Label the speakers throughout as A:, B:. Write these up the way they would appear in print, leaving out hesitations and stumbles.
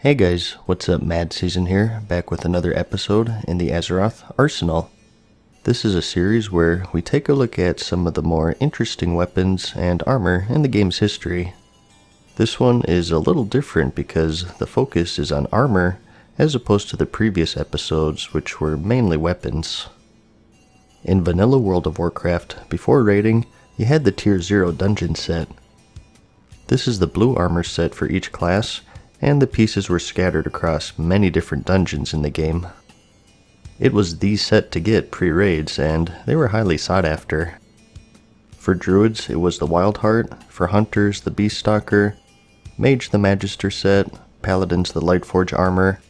A: Hey guys, what's up? MadSeason here, back with another episode in the Azeroth Arsenal. This is a series where we take a look at some of the more interesting weapons and armor in the game's history. This one is a little different because the focus is on armor as opposed to the previous episodes, which were mainly weapons. In vanilla World of Warcraft, before raiding, you had the Tier 0 dungeon set. This is the blue armor set for each class, and the pieces were scattered across many different dungeons in the game. It was the set to get pre-raids, and they were highly sought after. For druids, it was the Wild Heart, for hunters, the Beast Stalker, mage the Magister set, paladins the Lightforge armor,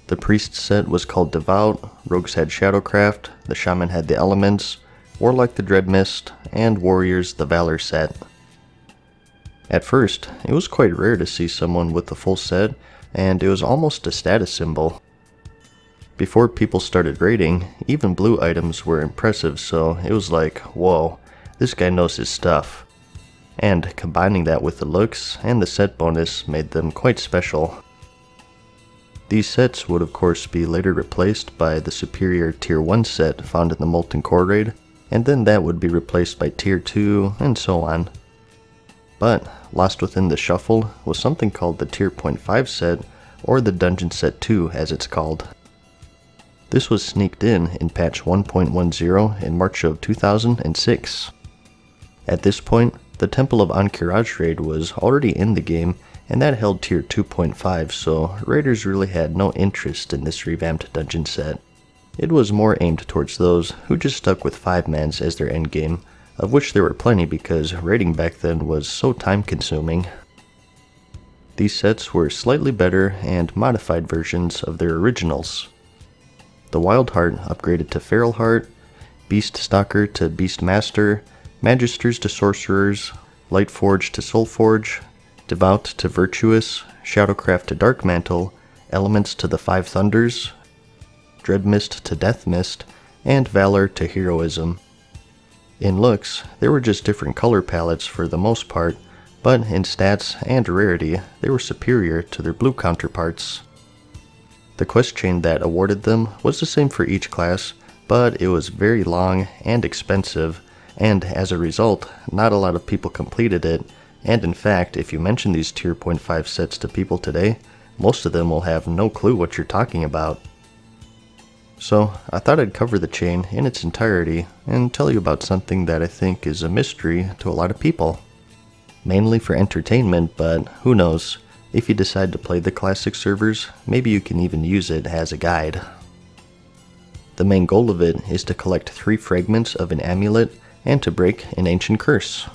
A: the priest set was called Devout, rogues had Shadowcraft, the shaman had the elements, warlock the Dreadmist, and warriors the Valor set. At first, it was quite rare to see someone with the full set, and it was almost a status symbol. Before people started raiding, even blue items were impressive, so it was like, whoa, this guy knows his stuff. And combining that with the looks and the set bonus made them quite special. These sets would of course be later replaced by the superior Tier 1 set found in the Molten Core raid, and then that would be replaced by Tier 2, and so on. But lost within the shuffle was something called the Tier 0.5 set, or the Dungeon Set 2 as it's called. This was sneaked in patch 1.10 in March of 2006. At this point, the Temple of Ankh-Kiraj raid was already in the game, and that held Tier 2.5, so raiders really had no interest in this revamped dungeon set. It was more aimed towards those who just stuck with 5-mans as their endgame, of which there were plenty because raiding back then was so time-consuming. These sets were slightly better and modified versions of their originals. The Wild Heart upgraded to Feral Heart, Beast Stalker to Beast Master, Magisters to Sorcerers, Lightforge to Soulforge, Devout to Virtuous, Shadowcraft to Dark Mantle, Elements to the Five Thunders, Dreadmist to Deathmist, and Valor to Heroism. In looks, they were just different color palettes for the most part, but in stats and rarity, they were superior to their blue counterparts. The quest chain that awarded them was the same for each class, but it was very long and expensive, and as a result, not a lot of people completed it, and in fact, if you mention these Tier 0.5 sets to people today, most of them will have no clue what you're talking about. So, I thought I'd cover the chain in its entirety and tell you about something that I think is a mystery to a lot of people. Mainly for entertainment, but who knows, if you decide to play the classic servers, maybe you can even use it as a guide. The main goal of it is to collect 3 fragments of an amulet and to break an ancient curse.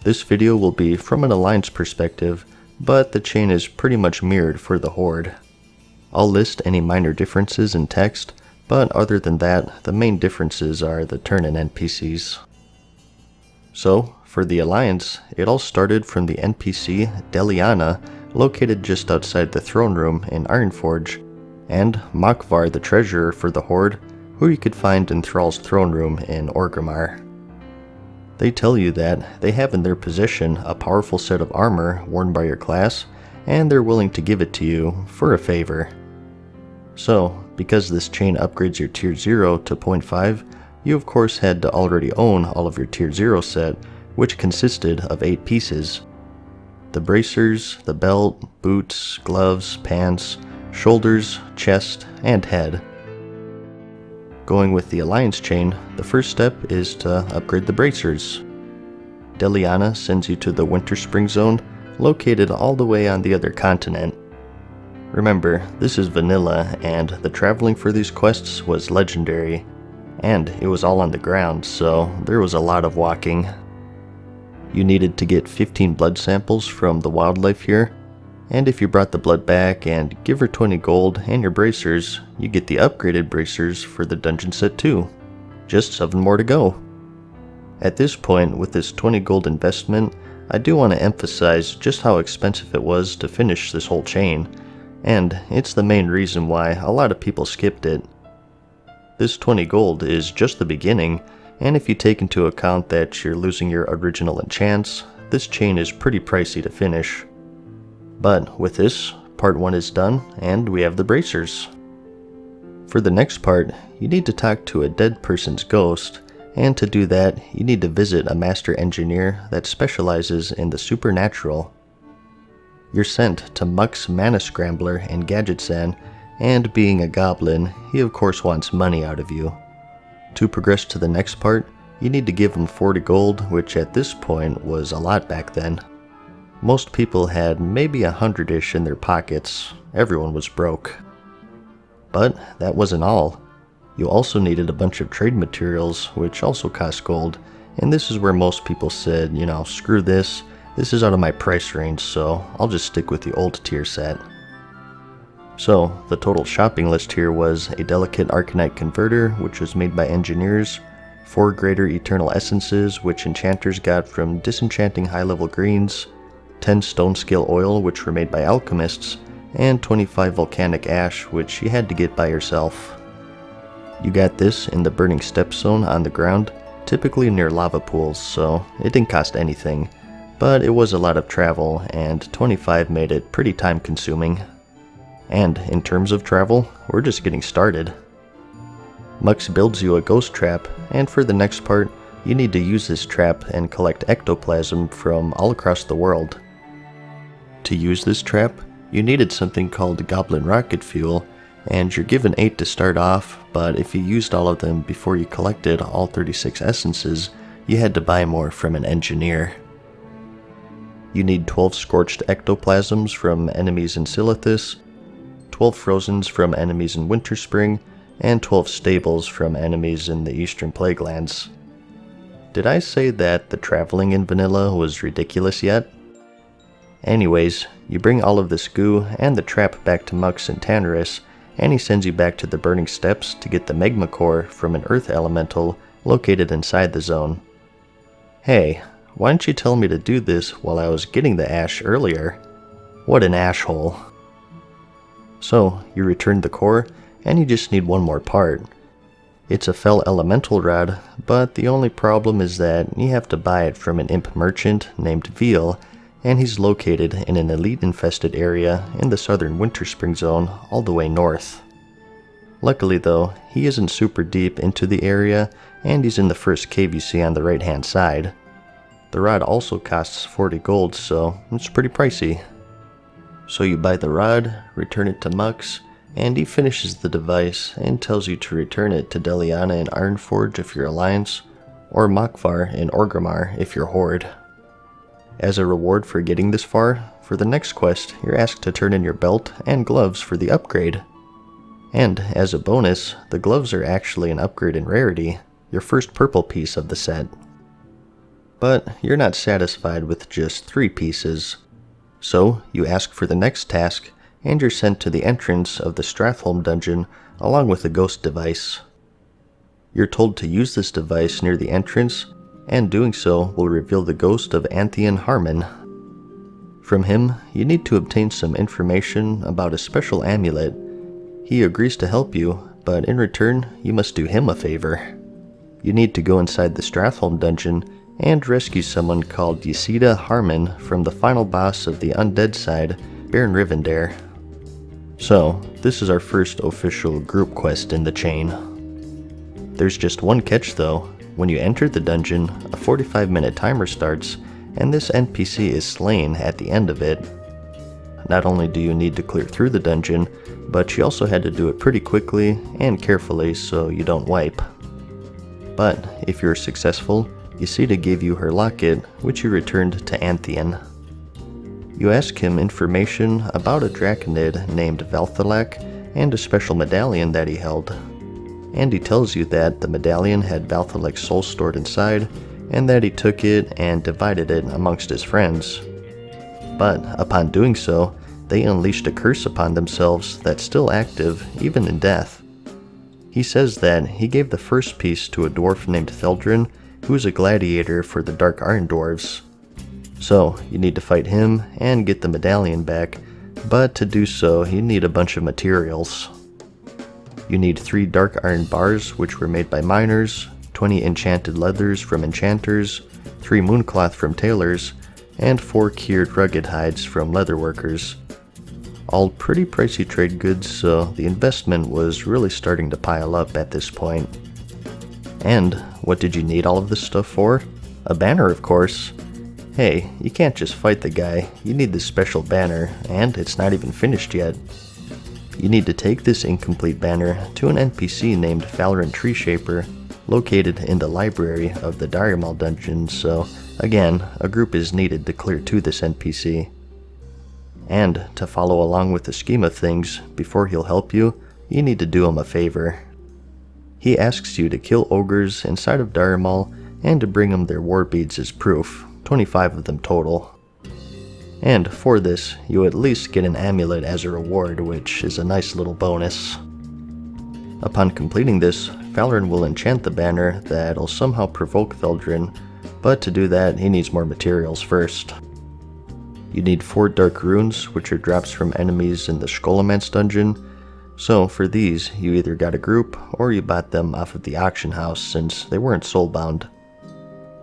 A: This video will be from an Alliance perspective, but the chain is pretty much mirrored for the Horde. I'll list any minor differences in text, but other than that, the main differences are the turn-in NPCs. So, for the Alliance, it all started from the NPC Deliana, located just outside the throne room in Ironforge, and Makvar the Treasurer for the Horde, who you could find in Thrall's throne room in Orgrimmar. They tell you that they have in their possession a powerful set of armor worn by your class, and they're willing to give it to you for a favor. So, because this chain upgrades your Tier 0 to 0.5, you of course had to already own all of your Tier 0 set, which consisted of 8 pieces. The bracers, the belt, boots, gloves, pants, shoulders, chest, and head. Going with the Alliance chain, the first step is to upgrade the bracers. Deliana sends you to the Winter Spring Zone, located all the way on the other continent. Remember, this is vanilla, and the traveling for these quests was legendary, and it was all on the ground, so there was a lot of walking. You needed to get 15 blood samples from the wildlife here, and if you brought the blood back and give her 20 gold and your bracers, you get the upgraded bracers for the dungeon set 2. Just 7 more to go. At this point, with this 20 gold investment, I do want to emphasize just how expensive it was to finish this whole chain, and it's the main reason why a lot of people skipped it. This 20 gold is just the beginning, and if you take into account that you're losing your original enchants, this chain is pretty pricey to finish. But with this, part 1 is done, and we have the bracers. For the next part, you need to talk to a dead person's ghost, and to do that, you need to visit a master engineer that specializes in the supernatural. You're sent to Muck's Mana Scrambler in Gadgetzan, and being a goblin, he of course wants money out of you. To progress to the next part, you need to give him 40 gold, which at this point was a lot back then. Most people had maybe 100-ish in their pockets, everyone was broke. But that wasn't all. You also needed a bunch of trade materials, which also cost gold, and this is where most people said, screw this is out of my price range, so I'll just stick with the old tier set. So, the total shopping list here was a delicate Arcanite converter, which was made by engineers, 4 greater eternal essences, which enchanters got from disenchanting high-level greens, 10 stone scale oil, which were made by alchemists, and 25 volcanic ash, which you had to get by yourself. You got this in the burning step zone on the ground, typically near lava pools, so it didn't cost anything, but it was a lot of travel, and 25 made it pretty time consuming. And in terms of travel, we're just getting started. Mux builds you a ghost trap, and for the next part, you need to use this trap and collect ectoplasm from all across the world. To use this trap, you needed something called Goblin Rocket Fuel, and you're given 8 to start off, but if you used all of them before you collected all 36 essences, you had to buy more from an engineer. You need 12 scorched ectoplasms from enemies in Silithus, 12 frozens from enemies in Winterspring, and 12 stables from enemies in the Eastern Plaguelands. Did I say that the traveling in vanilla was ridiculous yet? Anyways, you bring all of this goo and the trap back to Mux and Tannerus, and he sends you back to the Burning Steppes to get the magma core from an earth elemental located inside the zone. Hey, why didn't you tell me to do this while I was getting the ash earlier? What an ashhole. So, you return the core, and you just need one more part. It's a fell elemental rod, but the only problem is that you have to buy it from an imp merchant named Veal, and he's located in an elite-infested area in the southern Winterspring zone all the way north. Luckily though, he isn't super deep into the area, and he's in the first cave you see on the right-hand side. The rod also costs 40 gold, so it's pretty pricey. So you buy the rod, return it to Mux, and he finishes the device and tells you to return it to Deliana in Ironforge if you're Alliance, or Makvar in Orgrimmar if you're Horde. As a reward for getting this far, for the next quest, you're asked to turn in your belt and gloves for the upgrade. And as a bonus, the gloves are actually an upgrade in rarity, your first purple piece of the set. But you're not satisfied with just 3 pieces. So, you ask for the next task, and you're sent to the entrance of the Stratholme dungeon along with the ghost device. You're told to use this device near the entrance, and doing so will reveal the ghost of Anthean Harmon. From him, you need to obtain some information about a special amulet. He agrees to help you, but in return, you must do him a favor. You need to go inside the Stratholme dungeon and rescue someone called Ysida Harmon from the final boss of the undead side, Baron Rivendare. So, this is our first official group quest in the chain. There's just one catch though. When you enter the dungeon, a 45-minute timer starts, and this NPC is slain at the end of it. Not only do you need to clear through the dungeon, but you also had to do it pretty quickly and carefully so you don't wipe. But if you're successful, Ysida gave you her locket, which you returned to Anthean. You ask him information about a draconid named Valthalak and a special medallion that he held. And he tells you that the medallion had Valthalak's soul stored inside, and that he took it and divided it amongst his friends. But upon doing so, they unleashed a curse upon themselves that's still active even in death. He says that he gave the first piece to a dwarf named Theldrin, who is a gladiator for the Dark Iron Dwarves. So, you need to fight him and get the medallion back, but to do so, you need a bunch of materials. You need 3 dark iron bars, which were made by miners, 20 enchanted leathers from enchanters, 3 mooncloth from tailors, and 4 cured rugged hides from leatherworkers. All pretty pricey trade goods, so the investment was really starting to pile up at this point. And what did you need all of this stuff for? A banner, of course. Hey, you can't just fight the guy, you need this special banner, and it's not even finished yet. You need to take this incomplete banner to an NPC named Valorant Tree Shaper, located in the library of the Diremal dungeon, so again, a group is needed to clear to this NPC. And to follow along with the scheme of things, before he'll help you, you need to do him a favor. He asks you to kill ogres inside of Diremal and to bring him their war beads as proof, 25 of them total. And for this, you at least get an amulet as a reward, which is a nice little bonus. Upon completing this, Valorant will enchant the banner that'll somehow provoke Theldrin, but to do that, he needs more materials first. You need 4 dark runes, which are drops from enemies in the Skullomance dungeon, so for these, you either got a group, or you bought them off of the auction house since they weren't soulbound.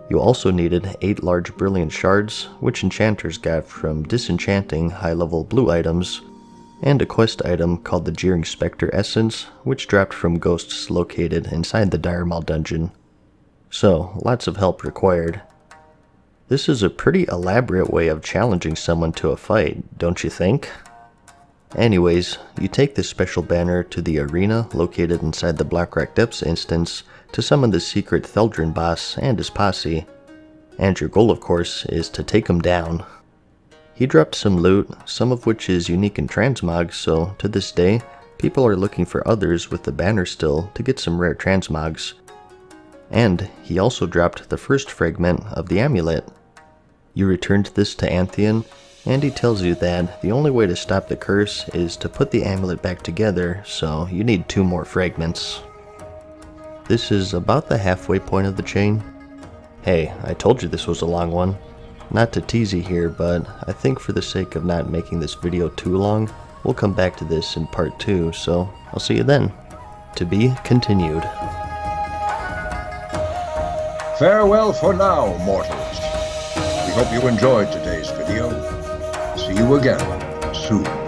A: You also needed 8 large brilliant shards, which enchanters got from disenchanting high-level blue items, and a quest item called the Jeering Spectre Essence, which dropped from ghosts located inside the Diremal dungeon. So, lots of help required. This is a pretty elaborate way of challenging someone to a fight, don't you think? Anyways, you take this special banner to the arena located inside the Blackrock Depths instance to summon the secret Theldrin boss and his posse, and your goal of course is to take him down. He dropped some loot, some of which is unique in transmog, so to this day, people are looking for others with the banner still to get some rare transmogs. And he also dropped the first fragment of the amulet. You returned this to Antheon, and he tells you that the only way to stop the curse is to put the amulet back together, so you need 2 more fragments. This is about the halfway point of the chain. Hey, I told you this was a long one. Not to tease you here, but I think for the sake of not making this video too long, we'll come back to this in part 2, so I'll see you then. To be continued.
B: Farewell for now, mortals. We hope you enjoyed today's video. See you again soon.